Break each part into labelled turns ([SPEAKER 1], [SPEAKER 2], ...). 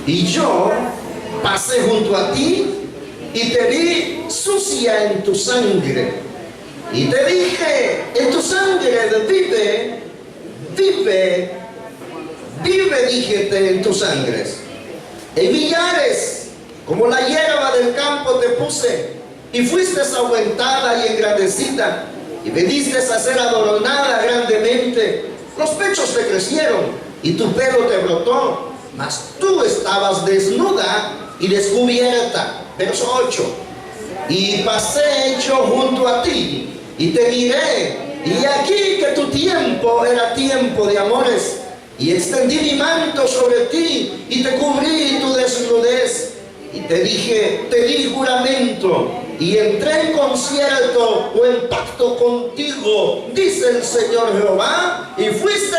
[SPEAKER 1] Y yo pasé junto a ti y te vi sucia en tu sangre. Y te dije, en tu sangre vive, vive, vive, díjete, en tus sangres. En millares, como la hierba del campo te puse, y fuiste aumentada y engrandecida, y me diste a ser adornada grandemente. Los pechos te crecieron, y tu pelo te brotó, mas tú estabas desnuda y descubierta. Verso 8. Y pasé yo junto a ti, y te miré, y aquí que tu tiempo era tiempo de amores, y extendí mi manto sobre ti, y te cubrí tu desnudez, y te dije, te di juramento, y entré en concierto o en pacto contigo, dice el Señor Jehová, y fuiste,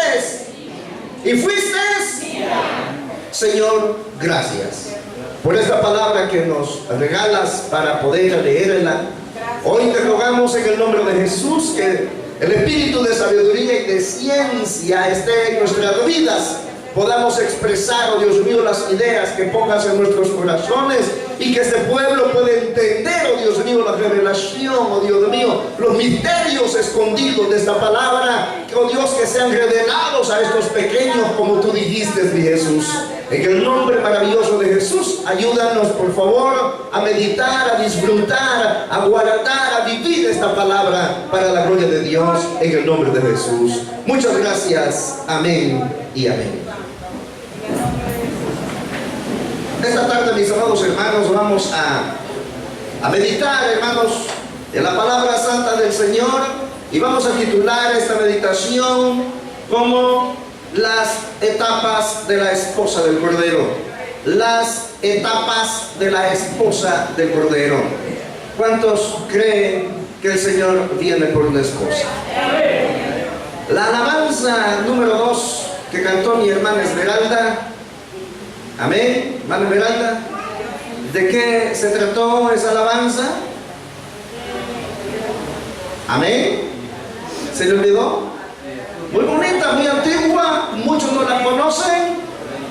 [SPEAKER 1] Señor, gracias por esta palabra que nos regalas para poder leerla. Hoy te rogamos en el nombre de Jesús que el espíritu de sabiduría y de ciencia esté en nuestras vidas. Podamos expresar, oh Dios mío, las ideas que pongas en nuestros corazones y que este pueblo pueda entender, oh Dios mío, la revelación, oh Dios mío, los misterios escondidos de esta palabra, que, oh Dios, que sean revelados a estos pequeños como tú dijiste, mi Jesús. En el nombre maravilloso de Jesús, ayúdanos por favor a meditar, a disfrutar, a guardar, a vivir esta palabra para la gloria de Dios, en el nombre de Jesús. Muchas gracias. Amén y amén. Esta tarde, mis amados hermanos, vamos a meditar, hermanos, en la palabra santa del Señor, y vamos a titular esta meditación como las etapas de la esposa del Cordero. Las etapas de la esposa del Cordero. ¿Cuántos creen que el Señor viene por una esposa? La alabanza número 2 que cantó mi hermana Esmeralda. Amén, hermana Esmeralda. ¿De qué se trató esa alabanza? Amén. ¿Se le olvidó? Muy bonita, muy antigua, muchos no la conocen,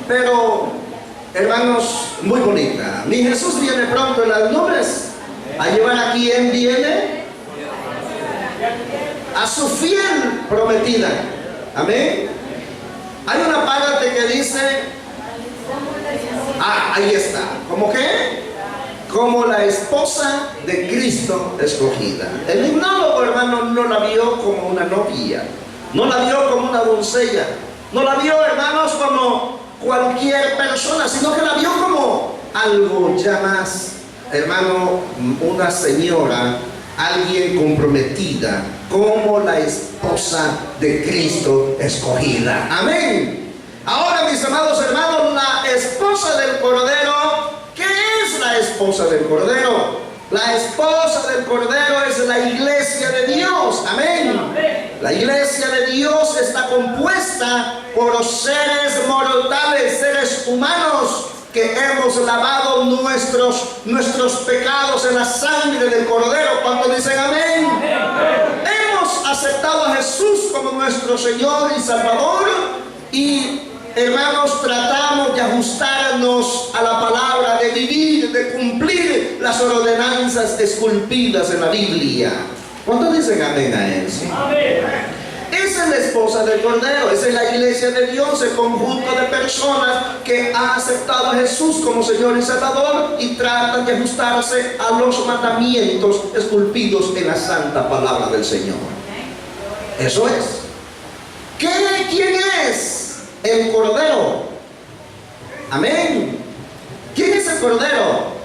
[SPEAKER 1] pero hermanos, muy bonita. Mi Jesús viene pronto en las nubes a llevar a quien viene, a su fiel prometida. Amén. Hay una parte que dice, ahí está, ¿cómo qué? Como la esposa de Cristo escogida. El himnólogo, hermano, no la vio como una novia, no la vio como una doncella, no la vio, hermanos, como cualquier persona, sino que la vio como algo ya más, hermano, una señora, alguien comprometida, como la esposa de Cristo escogida. Amén. Ahora, mis amados hermanos, la esposa del Cordero, ¿qué es la esposa del Cordero? La esposa del Cordero es la iglesia de Dios. Amén. La iglesia de Dios está compuesta por seres mortales, seres humanos, que hemos lavado nuestros pecados en la sangre del Cordero. ¿Cuántos dicen amén? Hemos aceptado a Jesús como nuestro Señor y Salvador, y hermanos, tratamos de ajustarnos a la palabra, de vivir, de cumplir las ordenanzas esculpidas en la Biblia. ¿Cuántos dicen amén a eso? Amén. Esa es la esposa del Cordero, esa es la iglesia de Dios, el conjunto de personas que han aceptado a Jesús como Señor y Salvador y tratan de ajustarse a los mandamientos esculpidos en la santa palabra del Señor. Eso es. ¿Quién es el Cordero? Amén. ¿Quién es el Cordero?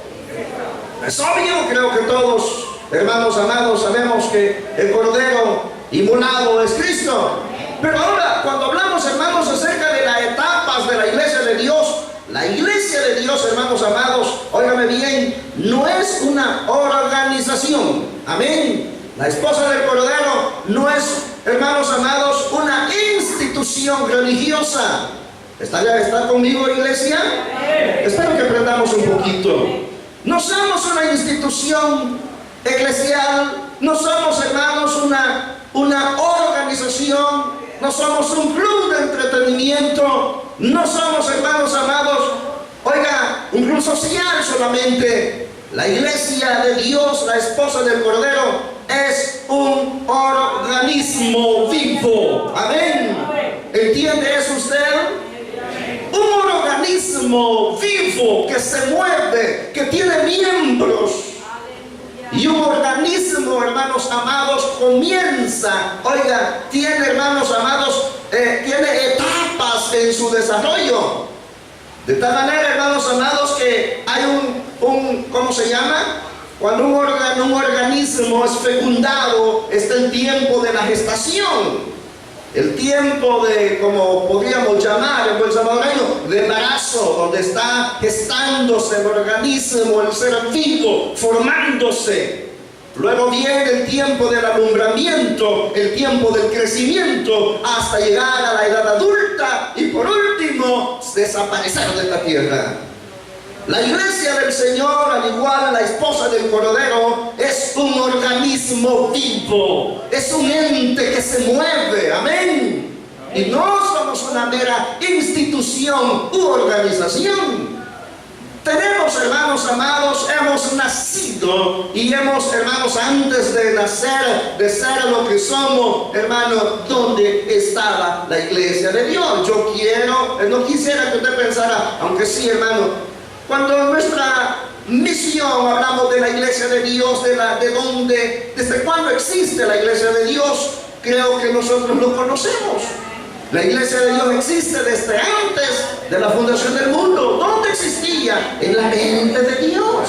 [SPEAKER 1] Es obvio, creo que todos, hermanos amados, sabemos que el Cordero inmolado es Cristo. Pero ahora, cuando hablamos, hermanos, acerca de las etapas de la iglesia de Dios, la iglesia de Dios, hermanos amados, óigame bien, no es una organización. Amén. La esposa del Cordero no es, hermanos amados, una institución religiosa. ¿Está conmigo, iglesia? Espero que aprendamos un poquito. No somos una institución eclesial, no somos, hermanos, una organización, no somos un club de entretenimiento, no somos, hermanos amados, oiga, club social solamente. La iglesia de Dios, la esposa del Cordero, es un organismo vivo. Amén. ¿Entiende eso usted? Un organismo vivo que se mueve, que tiene miembros. Y un organismo, hermanos amados, comienza, oiga, tiene, hermanos amados, tiene etapas en su desarrollo. De tal manera, hermanos amados, que hay ¿cómo se llama? Cuando un organismo es fecundado, está el tiempo de la gestación. El tiempo de, como podríamos llamar en buen salvadoreño, de embarazo, donde está gestándose el organismo, el ser vivo, formándose. Luego viene el tiempo del alumbramiento, el tiempo del crecimiento, hasta llegar a la edad adulta y por último, desaparecer de esta tierra. La iglesia del Señor, al igual la esposa del Cordero, es un organismo vivo, es un ente que se mueve, amén. Y no somos una mera institución u organización. Tenemos, hermanos amados, hemos nacido y hemos, hermanos, antes de nacer, de ser lo que somos, hermanos, ¿dónde estaba la iglesia de Dios? No quisiera que usted pensara, aunque sí, hermano, cuando en nuestra misión hablamos de la iglesia de Dios, desde cuándo existe la iglesia de Dios, creo que nosotros lo conocemos. La iglesia de Dios existe desde antes de la fundación del mundo. ¿Dónde existía? En la mente de Dios.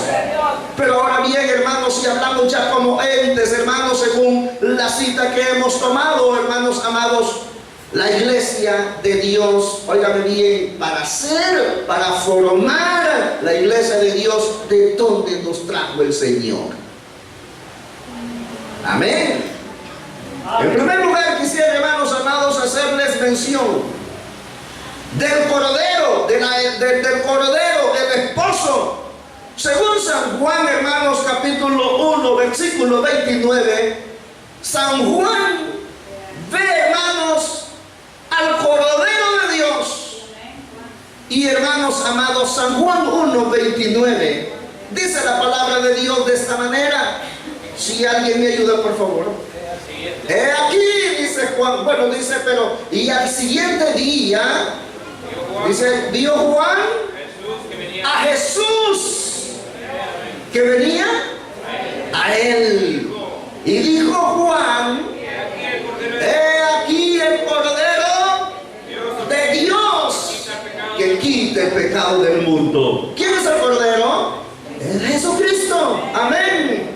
[SPEAKER 1] Pero ahora bien, hermanos, si hablamos ya como entes, hermanos, según la cita que hemos tomado, hermanos amados, la iglesia de Dios, óigame bien, para formar la iglesia de Dios, ¿de dónde nos trajo el Señor? Amén. En primer lugar, quisiera, hermanos amados, hacerles mención del Cordero, del Cordero, del esposo. Según San Juan, hermanos, capítulo 1, versículo 29, San Juan ve, hermanos, al Cordero de Dios. Y, hermanos amados, San Juan 1, 29, dice la palabra de Dios de esta manera. Si alguien me ayuda, por favor. He aquí, dice Juan, bueno, dice, pero, y al siguiente día, dice, vio Juan a Jesús que venía a él. Y dijo Juan, he aquí el Cordero de Dios que quita el pecado del mundo. ¿Quién es el Cordero? Es Jesucristo. Amén.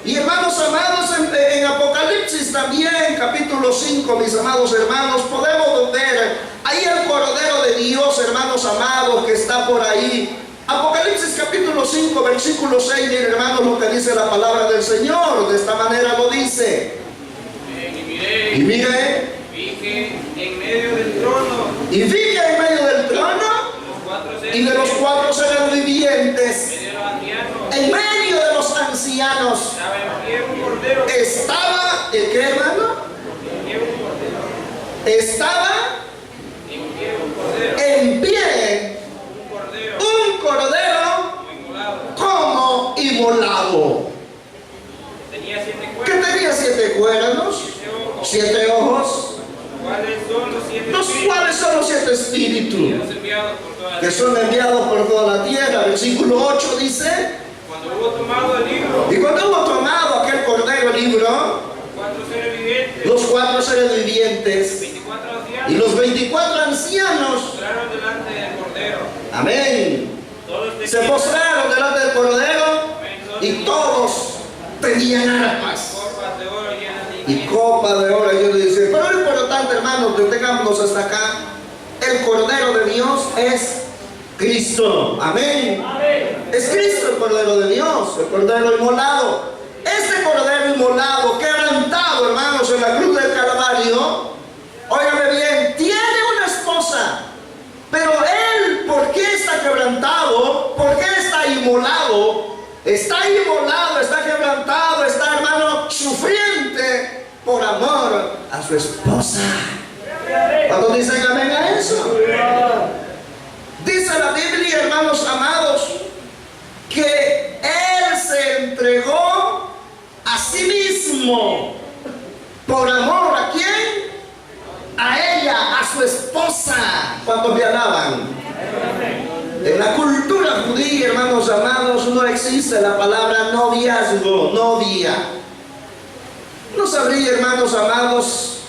[SPEAKER 1] Y hermanos amados, en Apocalipsis también, capítulo 5, mis amados hermanos, podemos ver ahí el Cordero de Dios, hermanos amados, que está por ahí. Apocalipsis capítulo 5, versículo 6, miren, hermanos, lo que dice la palabra del Señor. De esta manera lo dice. Y mire,
[SPEAKER 2] vi que en medio del trono,
[SPEAKER 1] y de los cuatro seres vivientes, en medio de los ancianos, estaba, ¿el qué, hermano? Estaba en pie un cordero como inmolado. ¿Qué tenía? 7 cuernos, 7 ojos, los cuales son los 7 espíritus que son enviados por toda la tierra. Versículo 8 dice, y cuando hubo tomado aquel cordero el libro, los 4 seres vivientes y los 24 ancianos, amén, se postraron delante del Cordero, y todos tenían arpas y copas de oro. Yo le dice, pero lo importante, hermanos, detengámonos hasta acá. El Cordero de Dios es Cristo. Amén. Es Cristo el Cordero de Dios, el Cordero inmolado. Este Cordero inmolado, quebrantado, hermanos, en la cruz del Calvario, óigame bien, tiene una esposa. Pero él, ¿por qué está quebrantado? ¿Por qué está inmolado? Está inmolado, está quebrantado, está, hermano, sufriente por amor a su esposa. ¿Cuántos dicen amén a eso? Dice la Biblia, hermanos amados, que Él se entregó a sí mismo por amor ¿a quién? A ella, a su esposa. ¿Cuántos me alaban? En la cultura judía, hermanos amados, no existe la palabra noviazgo, novia. No sabría, hermanos amados,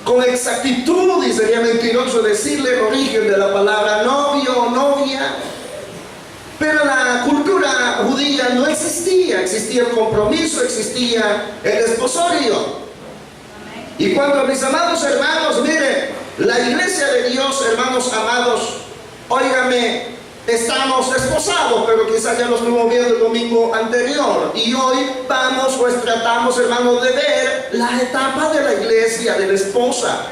[SPEAKER 1] con exactitud, y sería mentiroso decirle el origen de la palabra novio o novia. Pero en la cultura judía no existía el compromiso, existía el desposorio. Y cuando, mis amados hermanos, miren, la iglesia de Dios, hermanos amados, óigame, estamos desposados, pero quizás ya lo estuvimos viendo el domingo anterior. Y hoy vamos, pues tratamos, hermanos, de ver las etapas de la iglesia, de la esposa.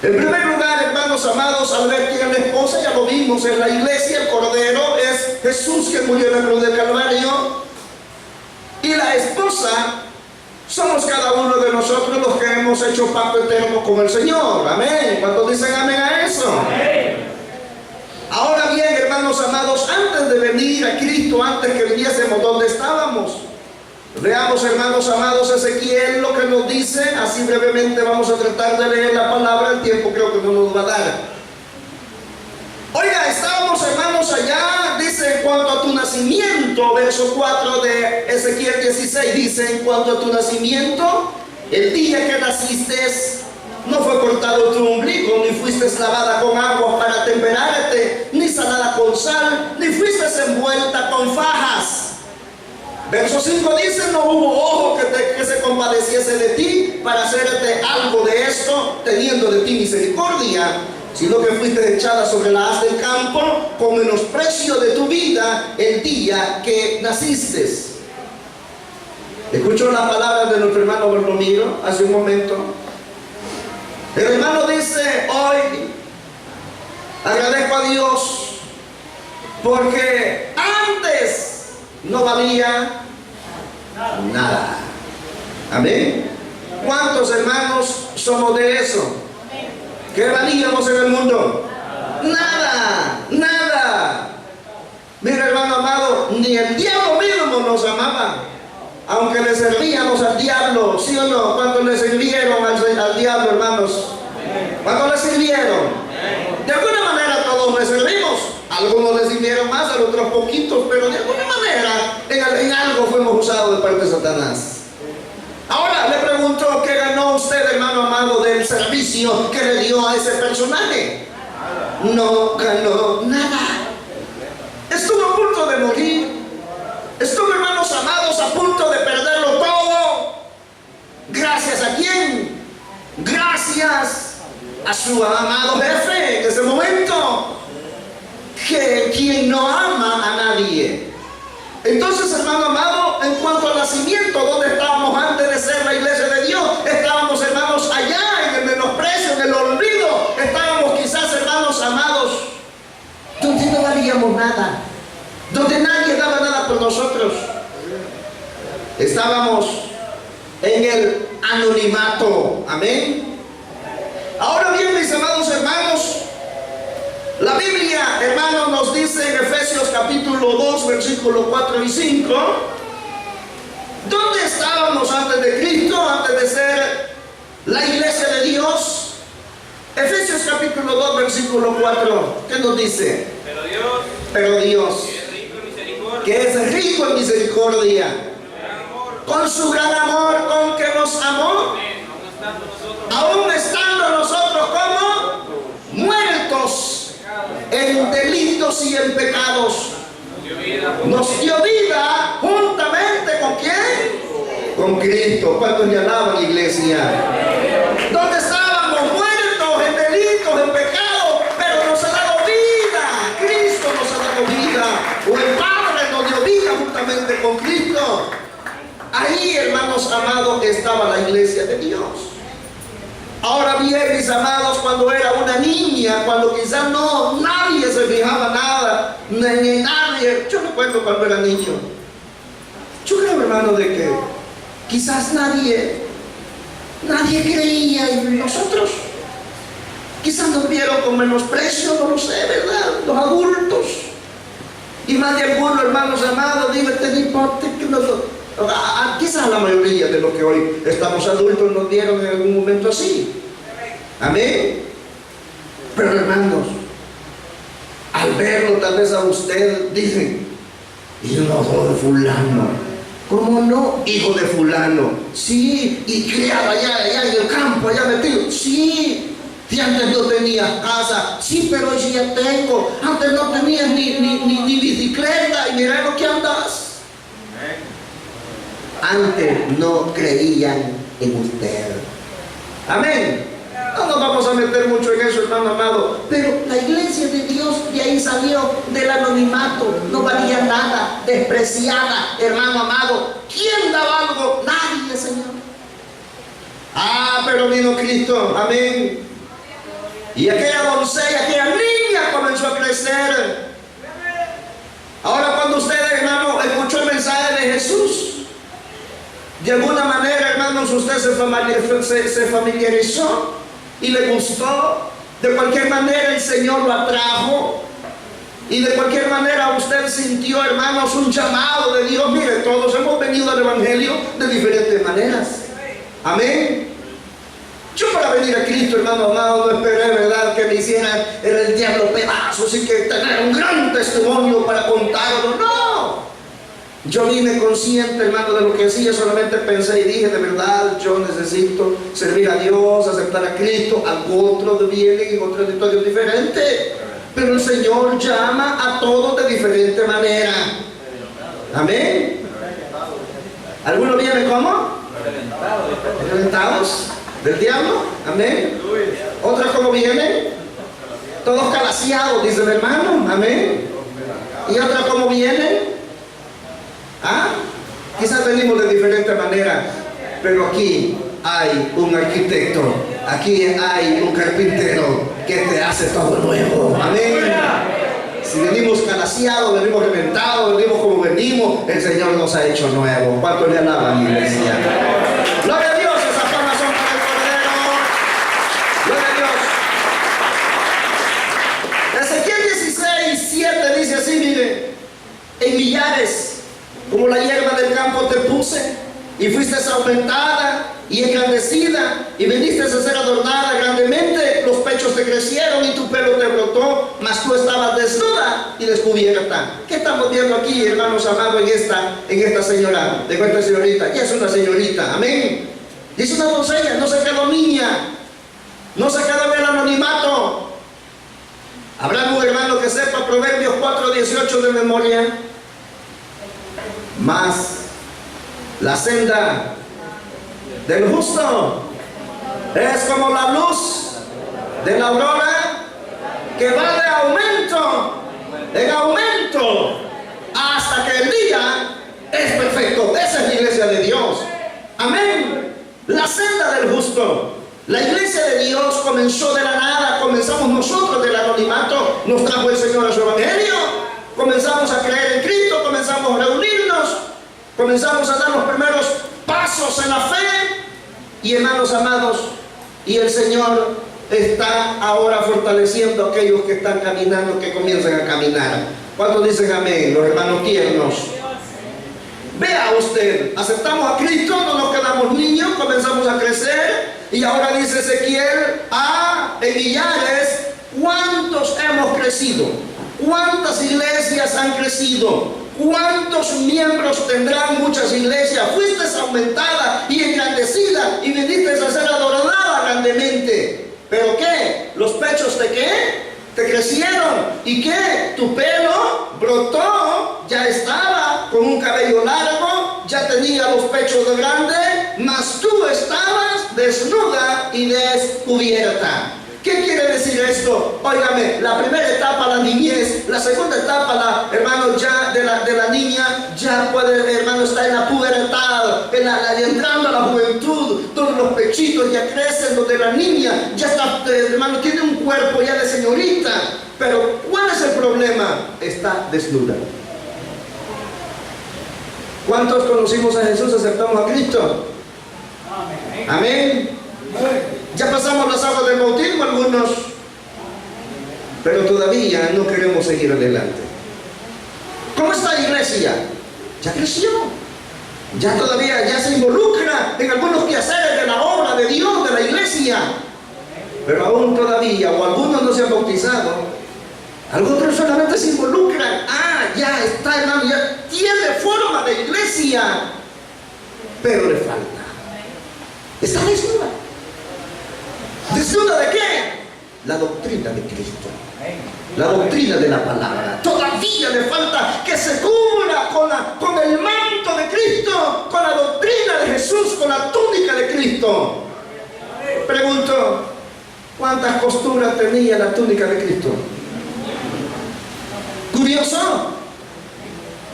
[SPEAKER 1] En primer lugar, hermanos amados, al ver quién es la esposa, ya lo vimos en la iglesia, el Cordero es Jesús que murió en la cruz del Calvario. Y la esposa somos cada uno de nosotros los que hemos hecho pacto eterno con el Señor. Amén. ¿Cuántos dicen amén a eso? Amén. Ahora bien, hermanos amados, antes de venir a Cristo, antes que viniésemos, ¿dónde estábamos? Veamos, hermanos amados, Ezequiel lo que nos dice. Así brevemente vamos a tratar de leer la palabra. El tiempo creo que no nos va a dar. Oiga, estábamos, hermanos, allá, dice, en cuanto a tu nacimiento, verso 4 de Ezequiel 16, dice, en cuanto a tu nacimiento, el día que naciste, no fue cortado tu ombligo, ni fuiste lavada con agua para temperarte, ni salada con sal, ni fuiste envuelta con fajas. Verso 5 dice, no hubo ojo que se compadeciese de ti para hacerte algo de esto, teniendo de ti misericordia, sino que fuiste echada sobre la haz del campo, con menosprecio de tu vida el día que naciste. Escuchó las palabras de nuestro hermano Bernomiro hace un momento. El hermano dice, hoy agradezco a Dios porque antes no valía nada. Amén. ¿Cuántos hermanos somos de eso? ¿Qué valíamos en el mundo? Nada, nada. Mira, hermano amado, ni el diablo mismo nos amaba, aunque le servíamos al diablo, ¿sí o no? ¿Cuántos le sirvieron al diablo, hermanos? ¿Cuántos le sirvieron? De alguna manera todos le servimos. Algunos le sirvieron más, a otros poquitos, pero de alguna manera en algo fuimos usados de parte de Satanás. Ahora le pregunto, ¿qué ganó usted, hermano amado, del servicio que le dio a ese personaje? No ganó nada. Estuvo a punto de morir. Estuvo, hermanos amados, a punto de perderlo todo. ¿Gracias a quién? Gracias a su amado jefe en ese momento, que quien no ama a nadie. Entonces, hermano amado, en cuanto al nacimiento, ¿dónde estábamos antes de ser la iglesia de Dios? Estábamos, hermanos, allá en el menosprecio, en el olvido. Estábamos quizás, hermanos amados, donde no valíamos nada, donde nadie daba nada por nosotros. Estábamos en el anonimato. Amén. Ahora bien, mis amados hermanos, la Biblia, hermanos, nos dice en Efesios capítulo 2, versículos 4 y 5, ¿dónde estábamos antes de Cristo, antes de ser la iglesia de Dios? Efesios capítulo 2, versículo 4, ¿qué nos dice? Pero Dios, que es rico en misericordia, con su gran amor con que nos amó, aún estando nosotros como muertos en delitos y en pecados, nos dio vida juntamente ¿con quién? Con Cristo. ¿Cuántos le alaban, iglesia? ¿Dónde estábamos? Muertos en delitos, en pecados, pero nos ha dado vida. Cristo nos ha dado vida, o el Padre nos dio vida juntamente con Cristo. Ahí, hermanos amados, estaba la iglesia de Dios. Ahora bien, mis amados, cuando era una niña, cuando quizás nadie se fijaba nada, ni nadie, yo recuerdo cuando era niño, yo creo, hermano, de que quizás nadie creía en nosotros. Quizás nos vieron con menosprecio, no lo sé, ¿verdad? Los adultos. Y más de algunos, hermanos amados, digo, no importa que quizás la mayoría de los que hoy estamos adultos nos dieron en algún momento así. Amén. Pero hermanos, al verlo tal vez a usted dicen, hijo de fulano. ¿Cómo no? Hijo de fulano. Sí, y criado allá en el campo, allá metido. Sí. Si antes no tenías casa, sí, pero hoy sí ya tengo. Antes no tenías ni bicicleta y mira lo que andas. Antes no creían en usted. Amén. No nos vamos a meter mucho en eso, hermano amado. Pero la iglesia de Dios de ahí salió del anonimato. No valía nada, despreciada, hermano amado. ¿Quién daba algo? Nadie, Señor. Pero vino Cristo. Amén. Y aquella doncella, aquella niña comenzó a crecer. Ahora cuando usted, hermano, escuchó el mensaje de Jesús, de alguna manera, hermanos, usted se familiarizó y le gustó. De cualquier manera el Señor lo atrajo. Y de cualquier manera usted sintió, hermanos, un llamado de Dios. Mire, todos hemos venido al Evangelio de diferentes maneras. Amén. Yo para venir a Cristo, hermano amado, no esperé, ¿verdad?, que me hicieran el diablo pedazos y que tener un gran testimonio para contarlo. No. Yo vine consciente, hermano, de lo que hacía. Solamente pensé y dije, de verdad, yo necesito servir a Dios, aceptar a Cristo. Otros vienen en otro territorio diferente. Pero el Señor llama a todos de diferente manera. Amén. ¿Algunos vienen cómo? Reventados del diablo. Amén. Otros como vienen, todos calaseados, dice el hermano. Amén. Y otros como vienen, quizás venimos de diferente manera, pero aquí hay un arquitecto, aquí hay un carpintero que te hace todo nuevo. Amén. Si venimos calaseados, venimos reventados, venimos como venimos, el Señor nos ha hecho nuevo. ¿Cuánto le alaban, iglesia? Gloria a Dios. Esas palmas son para el Cordero. Gloria a Dios. Ezequiel 16:7 dice así, mire: en millares, como la hierba del campo te puse, y fuiste aumentada y engrandecida, y veniste a ser adornada grandemente. Los pechos te crecieron y tu pelo te brotó, mas tú estabas desnuda y descubierta. ¿Qué estamos viendo aquí, hermanos amados, en esta señora, de esta señorita? Ya es una señorita, amén. Es una doncella, no se quedó niña, no se quedó en el anonimato. ¿Habrá un hermano que sepa Proverbios 4:18 de memoria? Mas la senda del justo es como la luz de la aurora, que va de aumento en aumento hasta que el día es perfecto. Esa es la iglesia de Dios. Amén. La senda del justo. La iglesia de Dios comenzó de la nada. Comenzamos nosotros del anonimato. Nos trajo el Señor a su evangelio. Comenzamos a creer en Cristo. Comenzamos a reunirnos. Comenzamos a dar los primeros pasos en la fe. Y hermanos amados, y el Señor está ahora fortaleciendo a aquellos que están caminando, que comiencen a caminar. ¿Cuántos dicen amén? Los hermanos tiernos. Vea usted, aceptamos a Cristo, no nos quedamos niños, comenzamos a crecer. Y ahora dice Ezequiel, en millares, ¿cuántos hemos crecido? ¿Cuántas iglesias han crecido? ¿Cuántos miembros tendrán muchas iglesias? Fuiste aumentada y engrandecida y viniste a ser adorada grandemente. ¿Pero qué? ¿Los pechos de qué? Te crecieron. ¿Y qué? Tu pelo brotó, ya estaba con un cabello largo, ya tenía los pechos de grande, mas tú estabas desnuda y descubierta. ¿Qué quiere decir esto? Óigame, la primera etapa, la niñez. La segunda etapa, hermano, ya de la niña, ya puede, hermano, está en la pubertad, entrando a la juventud, donde los pechitos ya crecen, donde la niña ya está, hermano, tiene un cuerpo ya de señorita. Pero, ¿cuál es el problema? Está desnuda. ¿Cuántos conocimos a Jesús, aceptamos a Cristo? Amén. Ya pasamos las aguas del bautismo algunos, pero todavía no queremos seguir adelante. ¿Cómo está la iglesia? Ya creció. Ya todavía ya se involucra en algunos quehaceres de la obra de Dios, de la iglesia. Pero aún todavía, o algunos no se han bautizado, algunos solamente se involucran. Ya está, hermano, ya tiene forma de iglesia, pero le falta. Está desnuda. ¿Desnuda de qué? La doctrina de Cristo, la doctrina de la palabra. Todavía le falta que se cubra con el manto de Cristo, con la doctrina de Jesús, con la túnica de Cristo. Pregunto, ¿cuántas costuras tenía la túnica de Cristo? Curioso,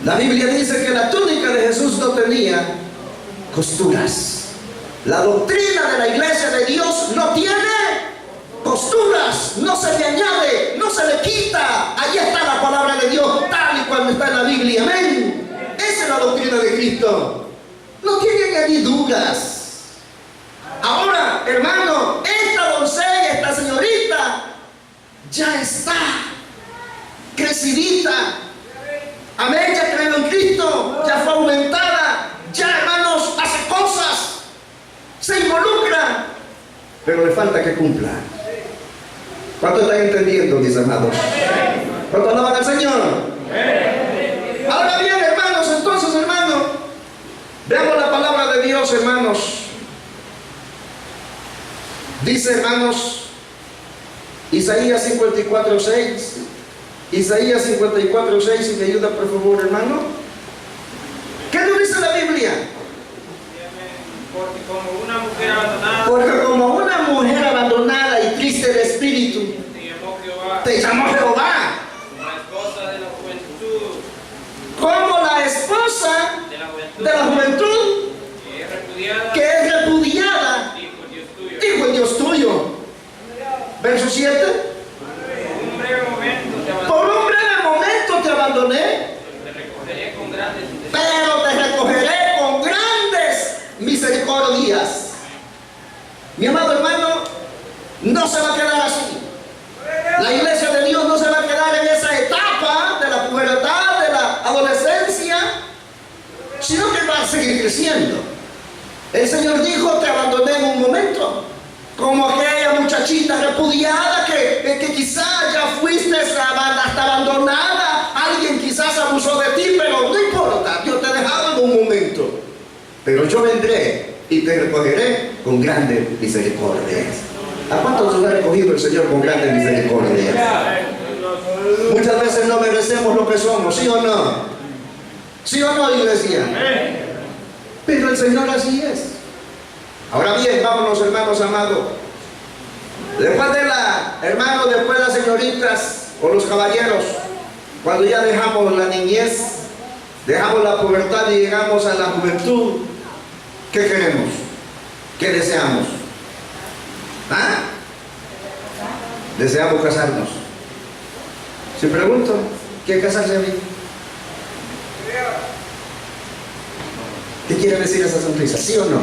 [SPEAKER 1] la Biblia dice que la túnica de Jesús no tenía costuras. La doctrina de la iglesia de Dios no tiene costuras, no se le añade, no se le quita. Ahí está la palabra de Dios tal y cual está en la Biblia. Amén. Esa es la doctrina de Cristo. No tiene añadiduras. Ahora, hermano, esta doncella, esta señorita, ya está crecidita. Amén, ya creyó en Cristo, ya fue aumentada, ya, hermanos, hace cosas, se involucra, pero le falta que cumpla. ¿Cuánto están entendiendo, mis amados? ¿Cuánto alaban al Señor? Ahora bien, hermanos, entonces, hermanos, veamos la palabra de Dios, hermanos. Dice, hermanos, Isaías 54:6. Isaías 54:6, si me ayuda por favor, hermano. ¿Qué nos dice la Biblia?
[SPEAKER 2] Porque como una mujer abandonada,
[SPEAKER 1] Porque como una mujer abandonada y triste de espíritu,
[SPEAKER 2] te llamó Jehová,
[SPEAKER 1] la esposa de la juventud.
[SPEAKER 2] como la esposa
[SPEAKER 1] De la juventud,
[SPEAKER 2] que es
[SPEAKER 1] que es repudiada,
[SPEAKER 2] hijo Dios tuyo.
[SPEAKER 1] hijo Dios tuyo. Verso 7.
[SPEAKER 2] Un breve momento te abandoné,
[SPEAKER 1] Por un breve momento te abandoné,
[SPEAKER 2] te recogeré con grandes misericordias.
[SPEAKER 1] pero te recogeré con grandes misericordias. Mi amado hermano, no se va a quedar así. La iglesia de Dios no se va a quedar en esa etapa de la pubertad, de la adolescencia, sino que va a seguir creciendo. El Señor dijo, te abandoné en un momento, como aquella muchachita repudiada que quizás ya fuiste hasta abandonada, alguien quizás abusó de ti, pero no importa, yo te he dejado en un momento, pero yo vendré y te recogeré con grandes misericordias. ¿A cuántos nos ha recogido el Señor con grandes misericordias? Muchas veces no merecemos lo que somos, ¿sí o no? ¿Sí o no, iglesia? Pero el Señor así es. Ahora bien, vámonos, hermanos amados. Después de después de las señoritas o los caballeros, cuando ya dejamos la niñez, dejamos la pubertad y llegamos a la juventud, ¿qué queremos? ¿Qué deseamos? Deseamos casarnos. Si pregunto, ¿quiere casarse a mí? ¿Qué quiere decir esa sonrisa? ¿Sí o no?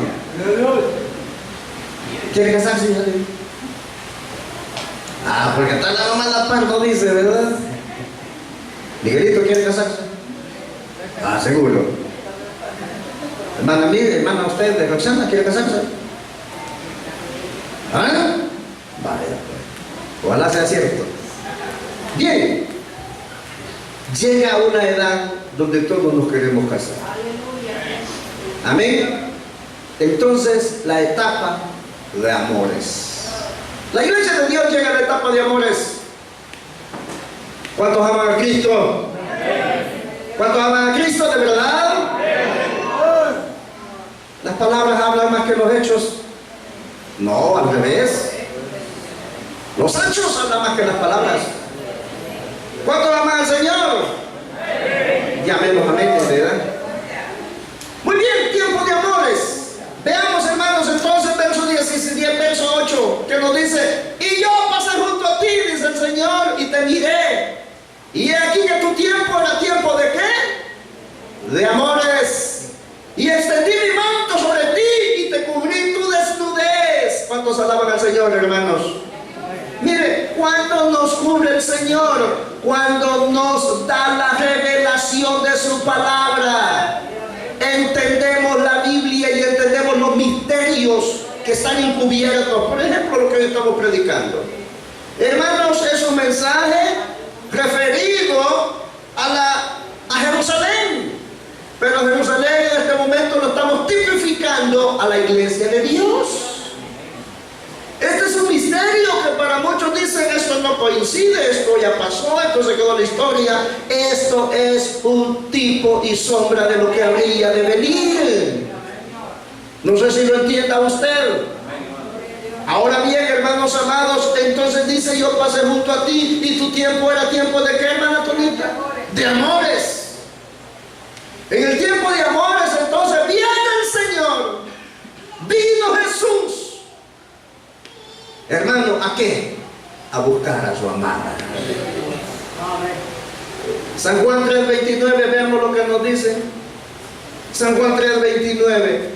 [SPEAKER 1] ¿Quiere casarse? Porque está la mamá la pardo, dice, ¿verdad? Miguelito, ¿quiere casarse? Seguro. Hermana mía, hermana usted de Roxana, ¿quiere casarse? Vaya, pues. Ojalá sea cierto. Bien. Llega una edad donde todos nos queremos casar. Amén. Entonces, la etapa de amores. La iglesia de Dios llega a la etapa de amores. ¿Cuántos aman a Cristo? ¿Cuántos aman a Cristo de verdad? ¿Las palabras hablan más que los hechos? No, al revés. Los hechos hablan más que las palabras. ¿Cuántos aman al Señor? Llamemos amén, ¿verdad? Muy bien, tiempo de amores. Veamos, hermanos, entonces verso 10, verso 8, que nos dice: y yo pasé junto a ti, dice el Señor, y te miré. Y he aquí que tu tiempo era tiempo de ¿qué? De amores. Y extendí mi manto sobre ti y te cubrí tu desnudez. ¿Cuántos alaban al Señor, hermanos? Mire, cuando nos cubre el Señor, cuando nos da la revelación de su palabra. Entendemos la Biblia y entendemos los misterios que están encubiertos. Por ejemplo, lo que hoy estamos predicando. Hermanos, es un mensaje referido a Jerusalén. Pero Jerusalén en este momento lo estamos tipificando a la iglesia de Dios. Este es un misterio que para muchos dicen: esto no coincide, esto ya pasó, esto se quedó en la historia. Esto es un tipo y sombra de lo que habría de venir. No sé si lo entienda usted. Ahora bien, hermanos amados, entonces dice: yo pasé junto a ti y tu tiempo era tiempo de ¿qué, hermana Tonita? De amores. En el tiempo de amores, entonces viene el Señor, vino Jesús. Hermano, ¿a qué? A buscar a su amada. San Juan 3:29, veamos lo que nos dice. San Juan 3:29.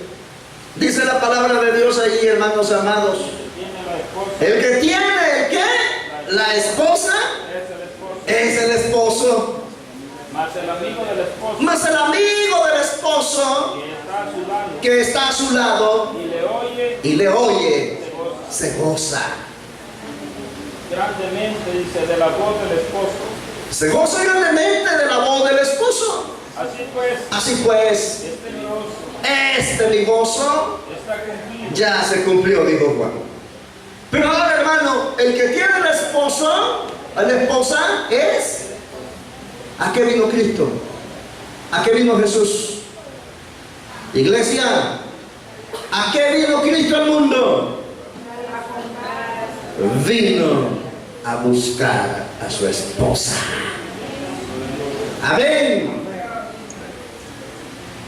[SPEAKER 1] Dice la palabra de Dios allí, hermanos amados. El que tiene, ¿el qué? La esposa es el esposo.
[SPEAKER 3] Mas el amigo del esposo,
[SPEAKER 1] Mas el amigo del esposo que está a su lado
[SPEAKER 3] y le oye,
[SPEAKER 1] se goza.
[SPEAKER 3] Grandemente, dice, de la voz del esposo.
[SPEAKER 1] Se goza grandemente de la voz del esposo.
[SPEAKER 3] Así pues,
[SPEAKER 1] Este mi gozo
[SPEAKER 3] está cumplido.
[SPEAKER 1] ya se cumplió, dijo Juan. Pero ahora, hermano, el que tiene el esposo, la esposa es... ¿A qué vino Cristo? ¿A qué vino Jesús? Iglesia, ¿a qué vino Cristo al mundo? Vino a buscar a su esposa. Amén.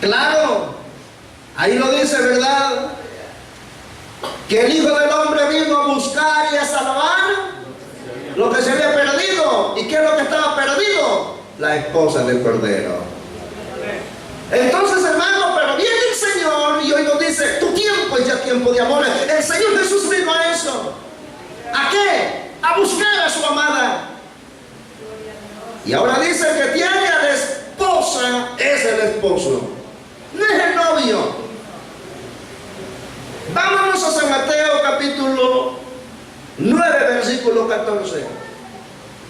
[SPEAKER 1] Claro, ahí lo dice, ¿verdad? Que el Hijo del Hombre vino a buscar y a salvar lo que se había perdido. ¿Y qué es lo que estaba perdido? La esposa del Cordero. Entonces, hermano, pero viene el Señor y hoy nos dice: tu tiempo es ya tiempo de amor. El Señor Jesús vino a eso. ¿A qué? A buscar a su amada. Y ahora dice que tiene a la esposa es el esposo, no es el novio. Vámonos a San Mateo capítulo 9, versículo 14.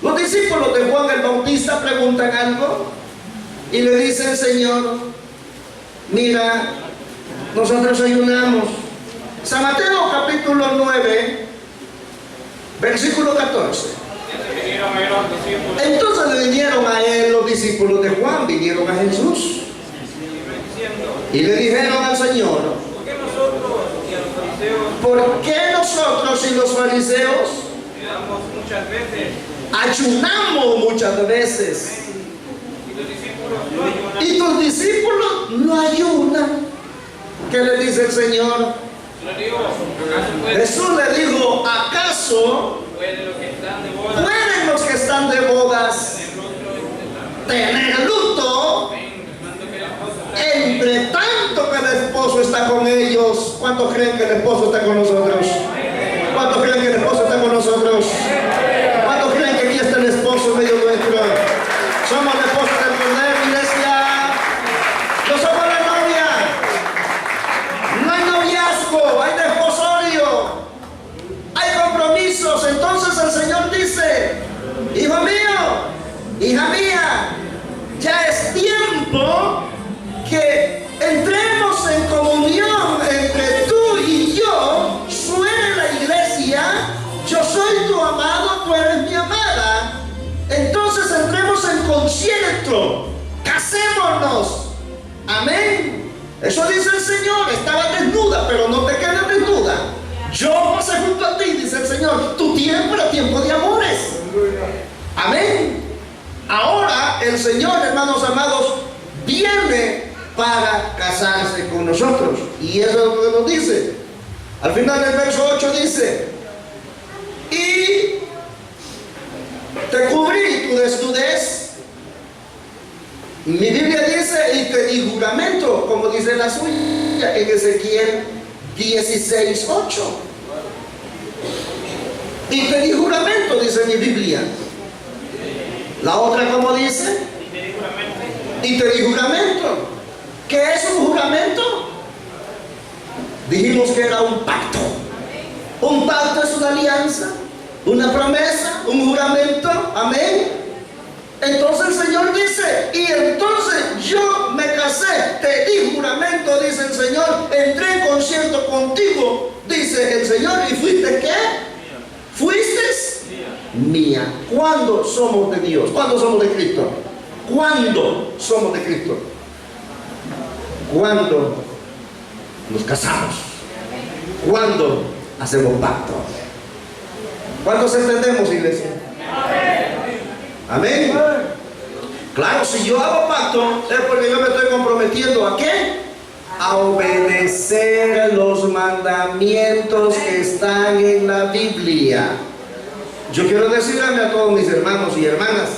[SPEAKER 1] Los discípulos de Juan el Bautista preguntan algo y le dicen: Señor, mira, nosotros ayunamos. San Mateo capítulo 9, versículo 14. Entonces le vinieron a él los discípulos de Juan, vinieron a Jesús y le dijeron al Señor: ¿por qué nosotros y los fariseos ayunamos muchas veces y tus discípulos no ayunan? ¿Qué le dice el Señor? Jesús le dijo: ¿acaso pueden los que están de bodas tener luto entre tanto que el esposo está con ellos? ¿Cuántos creen que el esposo está con nosotros? ¿Cuántos creen que el esposo está con nosotros? ¿Cuántos creen que aquí está el esposo en medio nuestro? Somos la esposa del Cordero, iglesia. No somos la novia. No hay noviazgo, hay desposorio, hay compromisos. Entonces el Señor dice: hijo mío, hija mía, ya es tiempo que entremos en comunión entre tú y yo. Suene la iglesia: yo soy tu amado, tú eres mi amada. Entonces entremos en concierto, casémonos. Amén. Eso dice el Señor. Estaba desnuda, pero no te quedes desnuda. Yo pasé junto a ti, dice el Señor. Tu tiempo era tiempo de amores. Amén. Ahora el Señor, hermanos amados, viene para casarse con nosotros. Y eso es lo que nos dice. Al final del verso 8 dice: y te cubrí tu desnudez. Mi Biblia dice: y te di juramento, como dice la suya en Ezequiel 16:8. Y te di juramento, dice mi Biblia. La otra, ¿cómo dice? Y te di juramento. ¿Qué es un juramento? Dijimos que era un pacto. Un pacto es una alianza, una promesa, un juramento. Amén. Entonces el Señor dice, y entonces yo me casé, te di juramento, dice el Señor, entré en concierto contigo, dice el Señor, y fuiste ¿qué? Fuiste mía. ¿Cuándo somos de Dios? ¿Cuándo somos de Cristo? ¿Cuándo somos de Cristo? ¿Cuándo nos casamos? ¿Cuándo hacemos pacto? ¿Cuántos entendemos, iglesia? Amén. Claro, si yo hago pacto es porque yo me estoy comprometiendo ¿a qué? A obedecer los mandamientos que están en la Biblia. Yo quiero decirle a todos mis hermanos y hermanas,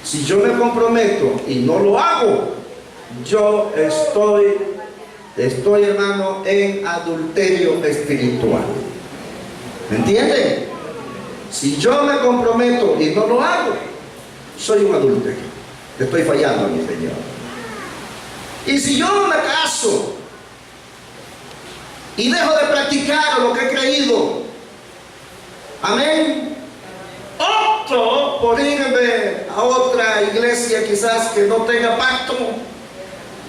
[SPEAKER 1] si yo me comprometo y no lo hago, yo estoy hermano en adulterio espiritual. ¿Me entienden? Si yo me comprometo y no lo hago, soy un adúltero. Le estoy fallando a mi Señor. Y si yo me caso y dejo de practicar lo que he creído, amén, opto por irme a otra iglesia quizás que no tenga pacto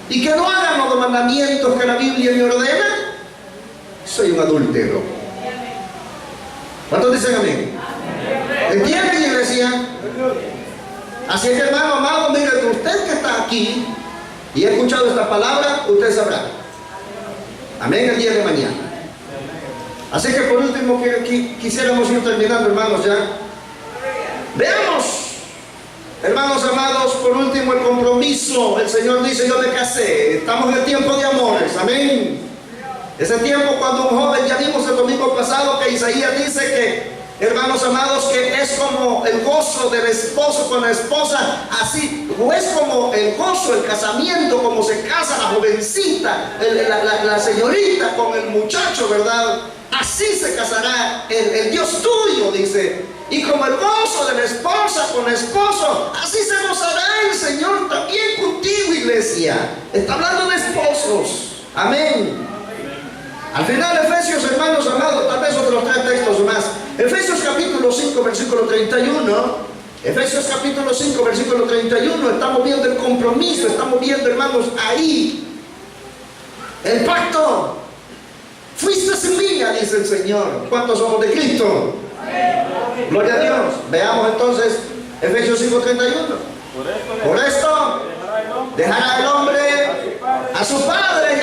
[SPEAKER 1] y que no hagan los mandamientos que la Biblia me ordena, soy un adúltero. ¿Cuántos dicen amén? ¿Entienden, iglesia? Así es que, hermano amado, mire, usted que está aquí y ha escuchado esta palabra, usted sabrá. Amén, el día de mañana. Así que por último quisiéramos ir terminando, hermanos, ya. Veamos, hermanos amados, por último el compromiso. El Señor dice, yo me casé. Estamos en el tiempo de amores, amén. Ese tiempo cuando un joven, ya vimos el domingo pasado que Isaías dice que, hermanos amados, que es como el gozo del esposo con la esposa, así, o es como el gozo, el casamiento, como se casa la jovencita, la señorita con el muchacho, ¿verdad? Así se casará el Dios tuyo, dice. Y como el gozo de la esposa con el esposo, así se gozará el Señor también contigo, iglesia. Está hablando de esposos. Amén. Al final, Efesios, hermanos amados, tal vez otros 3 textos más. Efesios capítulo 5, versículo 31. Efesios capítulo 5, versículo 31. Estamos viendo el compromiso, estamos viendo, hermanos, ahí el pacto. Fuiste mía, dice el Señor. ¿Cuántos somos de Cristo? Gloria a Dios. Veamos entonces Efesios 5, 31. Por esto dejará el hombre a su padre y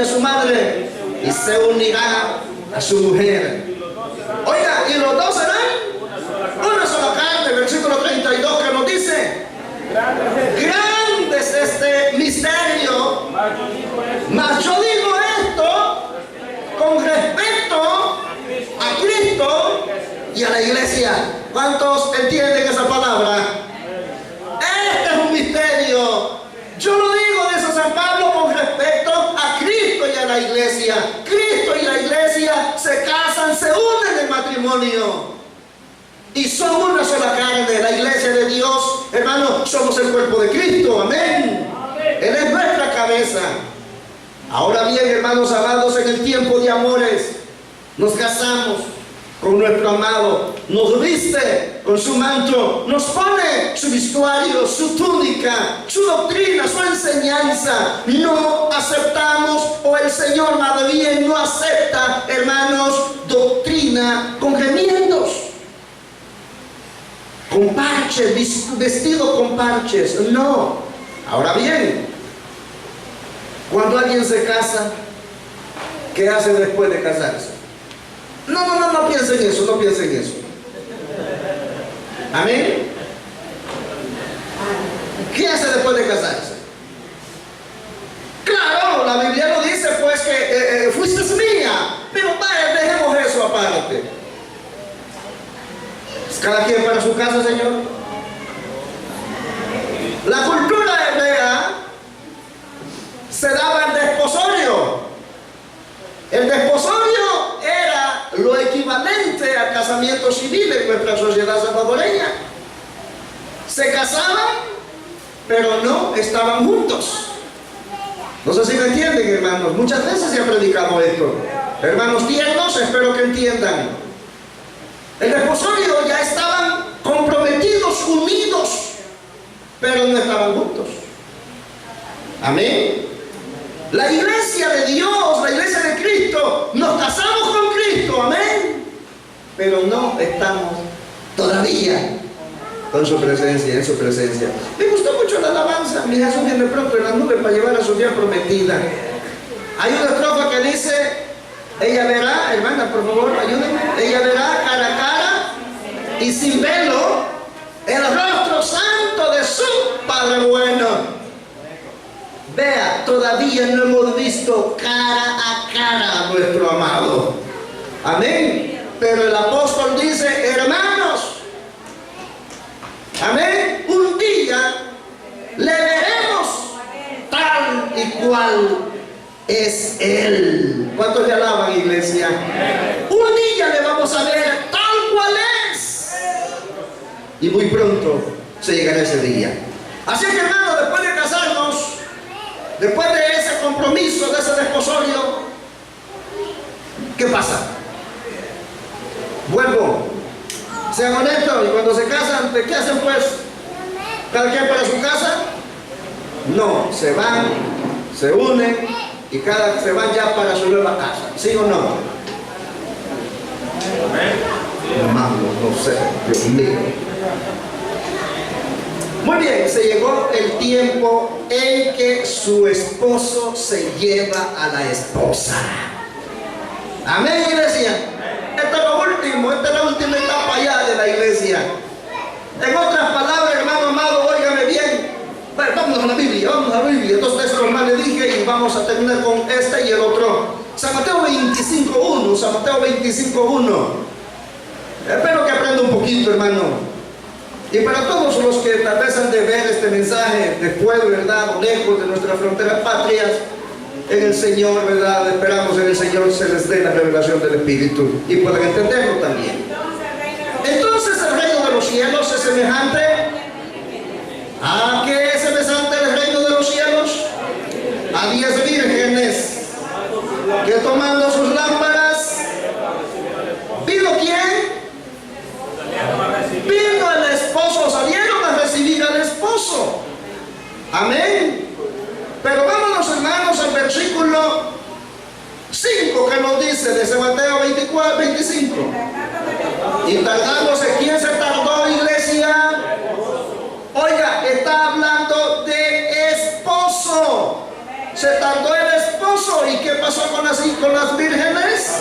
[SPEAKER 1] a su madre, y se unirá a su mujer. Oiga, y los dos serán una sola carne. Versículo 32 que nos dice: grande es este misterio, mas yo digo esto con respecto a Cristo y a la iglesia. ¿Cuántos entienden esa palabra? Este es un misterio. Yo lo digo, dice San Pablo, con respecto a Cristo y a la iglesia. Cristo y la iglesia se casan, se unen en matrimonio y son una sola carne. La iglesia de Dios, hermanos, somos el cuerpo de Cristo. Amén. Él es nuestra cabeza. Ahora bien, hermanos amados, en el tiempo de amores nos casamos con nuestro amado, nos viste con su manto, nos pone su vestuario, su túnica, su doctrina, su enseñanza. No aceptamos, o el Señor más bien no acepta, hermanos, doctrina con remiendos, con parches, vestido con parches. No. Ahora bien, cuando alguien se casa, ¿qué hace después de casarse? No piensen en eso, no piensen en eso. Amén. ¿Qué hace después de casarse? Claro, la Biblia nos dice pues que fuiste mía, pero vaya, dejemos eso aparte. Cada quien para su casa, Señor. La cultura hebrea se daba el desposorio. El desposorio era lo equivalente al casamiento casamiento civil en nuestra sociedad salvadoreña. Se casaban, pero no estaban juntos. No sé si me entienden, hermanos. Muchas veces se ha predicado esto. Hermanos tiernos, espero que entiendan. El desposorio ya estaban comprometidos, unidos, pero no estaban juntos. Amén. La iglesia de Dios, la iglesia de Cristo, nos casamos con Cristo, amén, pero no estamos todavía con su presencia, en su presencia. Me gustó mucho la alabanza. Mi Jesús viene pronto en las nubes para llevar a su tierra prometida. Hay una estrofa que dice: ella verá, hermana, por favor, ayúdenme. Ella verá cara a cara y sin velo el rostro santo de su Padre bueno. Vea, todavía no hemos visto cara a cara a nuestro amado. Amén. Pero el apóstol dice: hermanos, amén, un día le veremos tal y cual es Él. ¿Cuántos le alaban, iglesia? Un día le vamos a ver tal cual es. Y muy pronto se llegará ese día. Así que, hermanos, después de casarnos, después de ese compromiso, de ese desposorio, ¿qué pasa? Vuelvo. Sean honestos, y cuando se casan, ¿qué hacen pues? ¿Cada quien para su casa? No, se van, se unen y se van ya para su nueva casa. ¿Sí o no? Hermano, no sé, Dios mío. Muy bien, se llegó el tiempo en que su esposo se lleva a la esposa. Amén, iglesia. Esto es lo último, esta es la última etapa ya de la iglesia. En otras palabras, hermano amado, óigame bien. Bueno, vamos a la Biblia, vamos a la Biblia. Dos textos nomás le dije y vamos a terminar con este y el otro. San Mateo 25:1, San Mateo 25:1. Espero que aprenda un poquito, hermano. Y para todos los que tal vez han de ver este mensaje después, ¿verdad?, o lejos de nuestras fronteras patrias, en el Señor, ¿verdad?, esperamos en el Señor se les dé la revelación del Espíritu y puedan entenderlo también. Entonces el reino de los cielos es semejante. ¿A qué es semejante el reino de los cielos? A 10 vírgenes que tomando sus lámparas, ¿vino quién? Vino el esposo, salieron a recibir al esposo. Amén. Pero vámonos, hermanos, al versículo 5 que nos dice de San Mateo 25. Y tardándose, ¿quién se tardó, iglesia? Oiga, está hablando de esposo. Se tardó el esposo. ¿Y qué pasó con las vírgenes?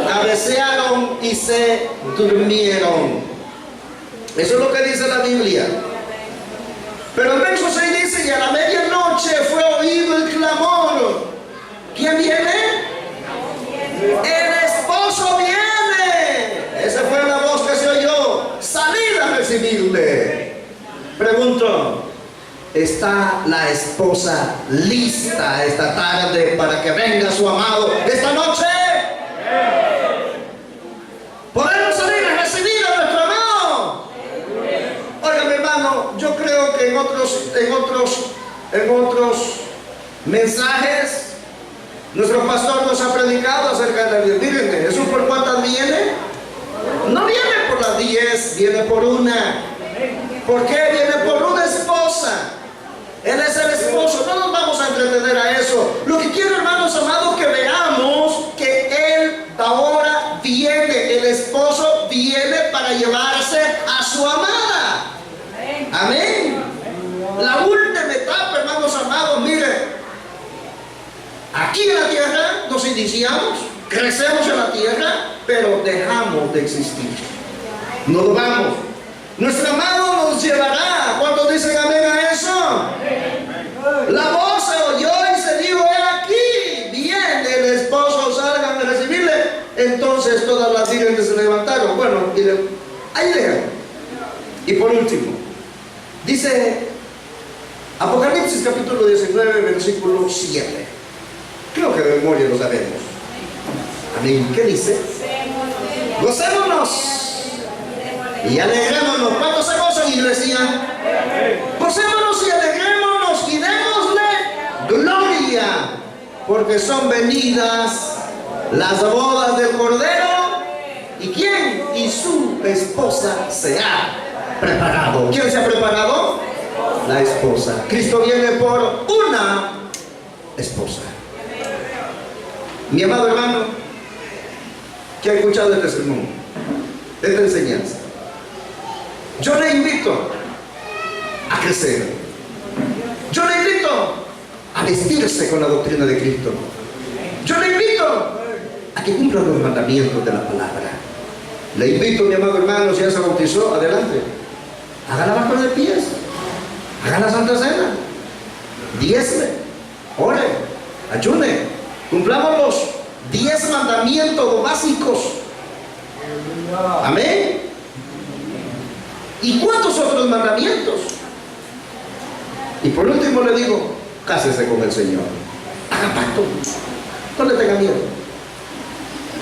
[SPEAKER 1] Cabecearon y se durmieron. Eso es lo que dice la Biblia. Pero el verso 6 dice: y a la medianoche fue oído el clamor. ¿Quién viene? El esposo viene. Esa fue la voz que se oyó. Salid a recibirle. Pregunto: ¿está la esposa lista esta tarde para que venga su amado esta noche? ¿Podemos salir a recibir a nuestro amado? Oiga, mi hermano, yo creo que en otros mensajes nuestro pastor nos ha predicado acerca de las vírgenes. ¿Jesús por cuántas viene? No viene por las 10, viene por una. ¿Por qué? Viene por una esposa. Él es el esposo. No nos vamos a entretener a eso. Lo que quiero, hermanos amados, que veamos que Él ahora viene. El esposo viene para llevarse a su amada. Amén. La última etapa, hermanos amados, miren. Aquí en la tierra nos iniciamos, crecemos en la tierra, pero dejamos de existir. Nos vamos. Nuestro amado nos llevará. ¿Cuántos dicen amén a eso? La voz se oyó y se dijo: he aquí, viene el esposo, salgan a recibirle. Entonces todas las vírgenes se levantaron. Bueno, ahí lean. Y por último, dice Apocalipsis capítulo 19, versículo 7. Creo que de memoria lo sabemos. Amén. ¿Qué dice? Gocémonos y alegrémonos. ¿Cuántos se gozan, iglesia? Gocémonos y alegrémonos y démosle gloria, porque son venidas las bodas del Cordero. ¿Y quién? Y su esposa se ha preparado. ¿Quién se ha preparado? La esposa. Cristo viene por una esposa. Mi amado hermano, que ha escuchado este sermón, esta enseñanza, yo le invito a crecer. Yo le invito a vestirse con la doctrina de Cristo. Yo le invito a que cumpla los mandamientos de la palabra. Le invito, mi amado hermano, si ya se bautizó, adelante. Haga la baja de pies. Haga la Santa Cena. Diezme. Ore. Ayune. Cumplamos los 10 mandamientos básicos. Amén. ¿Y cuántos otros mandamientos? Y por último le digo, cásese con el Señor. Haga pacto. No le tenga miedo.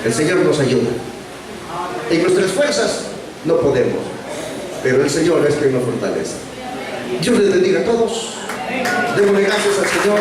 [SPEAKER 1] El Señor nos ayuda. En nuestras fuerzas no podemos, pero el Señor es quien nos fortalece. Dios les bendiga a todos. Démosle gracias al Señor.